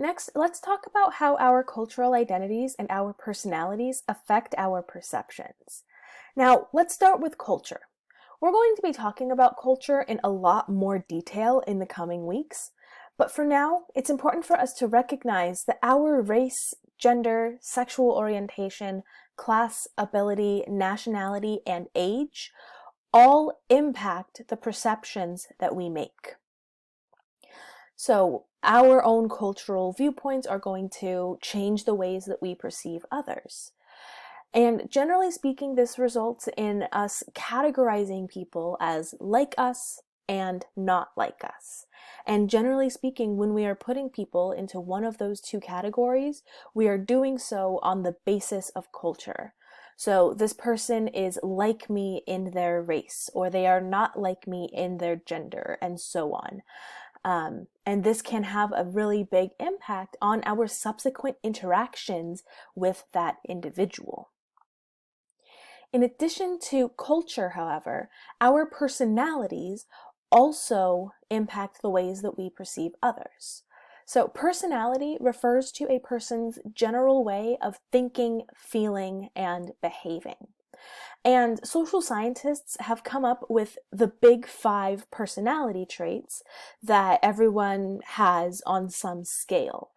Next, let's talk about how our cultural identities and our personalities affect our perceptions. Now, let's start with culture. We're going to be talking about culture in a lot more detail in the coming weeks, but for now, it's important for us to recognize that our race, gender, sexual orientation, class, ability, nationality, and age all impact the perceptions that we make. So our own cultural viewpoints are going to change the ways that we perceive others. And generally speaking, this results in us categorizing people as like us and not like us. And generally speaking, when we are putting people into one of those two categories, we are doing so on the basis of culture. So this person is like me in their race, or they are not like me in their gender, and so on. And this can have a really big impact on our subsequent interactions with that individual. In addition to culture, however, our personalities also impact the ways that we perceive others. So personality refers to a person's general way of thinking, feeling, and behaving. And social scientists have come up with the big 5 personality traits that everyone has on some scale.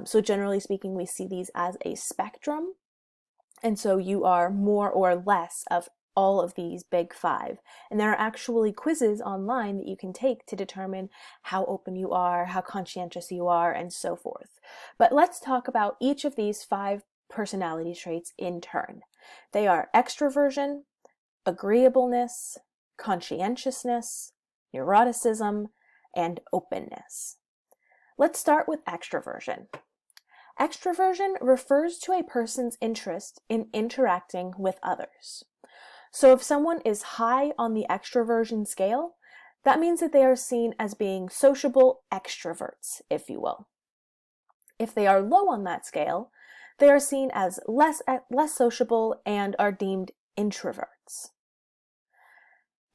So generally speaking, we see these as a spectrum. And so you are more or less of all of these big 5. And there are actually quizzes online that you can take to determine how open you are, how conscientious you are, and so forth. But let's talk about each of these 5 personality traits in turn. They are extroversion, agreeableness, conscientiousness, neuroticism, and openness. Let's start with extroversion. Extroversion refers to a person's interest in interacting with others. So if someone is high on the extroversion scale, that means that they are seen as being sociable extroverts, if you will. If they are low on that scale, they are seen as less sociable and are deemed introverts.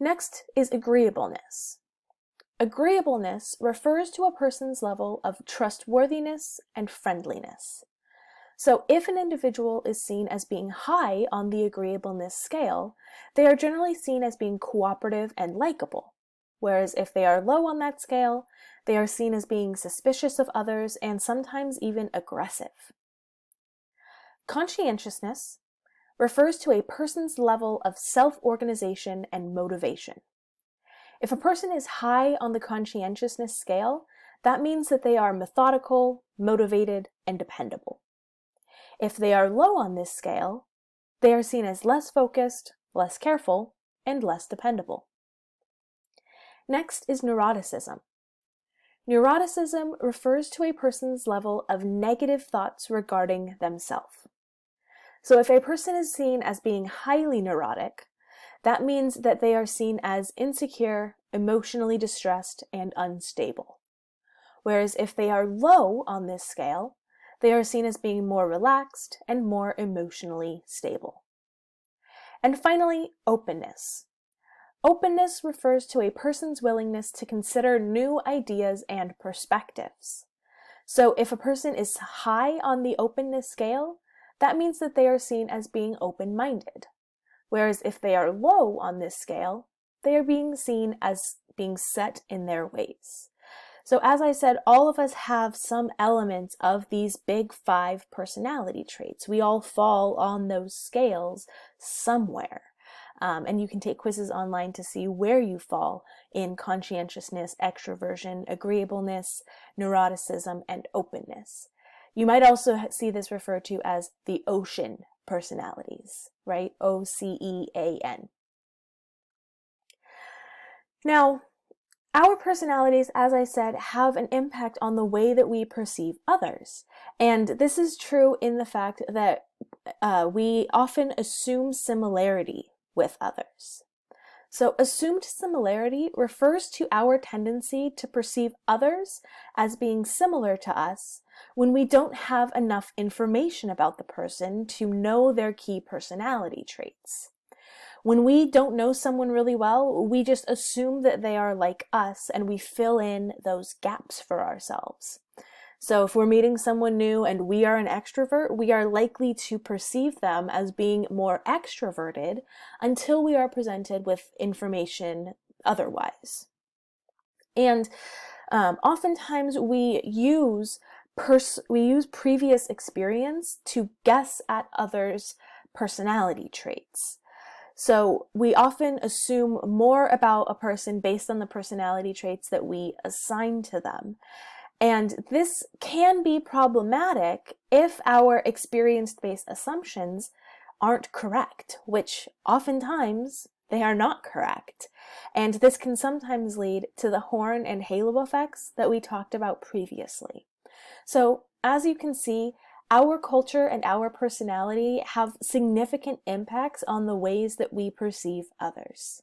Next is agreeableness. Agreeableness refers to a person's level of trustworthiness and friendliness. So if an individual is seen as being high on the agreeableness scale, they are generally seen as being cooperative and likable. Whereas if they are low on that scale, they are seen as being suspicious of others and sometimes even aggressive. Conscientiousness refers to a person's level of self-organization and motivation. If a person is high on the conscientiousness scale, that means that they are methodical, motivated, and dependable. If they are low on this scale, they are seen as less focused, less careful, and less dependable. Next is neuroticism. Neuroticism refers to a person's level of negative thoughts regarding themselves. So if a person is seen as being highly neurotic, that means that they are seen as insecure, emotionally distressed, and unstable. Whereas if they are low on this scale, they are seen as being more relaxed and more emotionally stable. And finally, openness. Openness refers to a person's willingness to consider new ideas and perspectives. So if a person is high on the openness scale, that means that they are seen as being open-minded. Whereas if they are low on this scale, they are being seen as being set in their ways. So as I said, all of us have some elements of these big 5 personality traits. We all fall on those scales somewhere. And you can take quizzes online to see where you fall in conscientiousness, extroversion, agreeableness, neuroticism, and openness. You might also see this referred to as the ocean personalities, right? OCEAN. Now, our personalities, as I said, have an impact on the way that we perceive others. And this is true in the fact that we often assume similarity with others. So assumed similarity refers to our tendency to perceive others as being similar to us when we don't have enough information about the person to know their key personality traits. When we don't know someone really well, we just assume that they are like us and we fill in those gaps for ourselves. So if we're meeting someone new and we are an extrovert, we are likely to perceive them as being more extroverted until we are presented with information otherwise. And oftentimes we use previous experience to guess at others' personality traits. So we often assume more about a person based on the personality traits that we assign to them. And this can be problematic if our experience-based assumptions aren't correct, which oftentimes they are not correct. And this can sometimes lead to the horn and halo effects that we talked about previously. So, as you can see, our culture and our personality have significant impacts on the ways that we perceive others.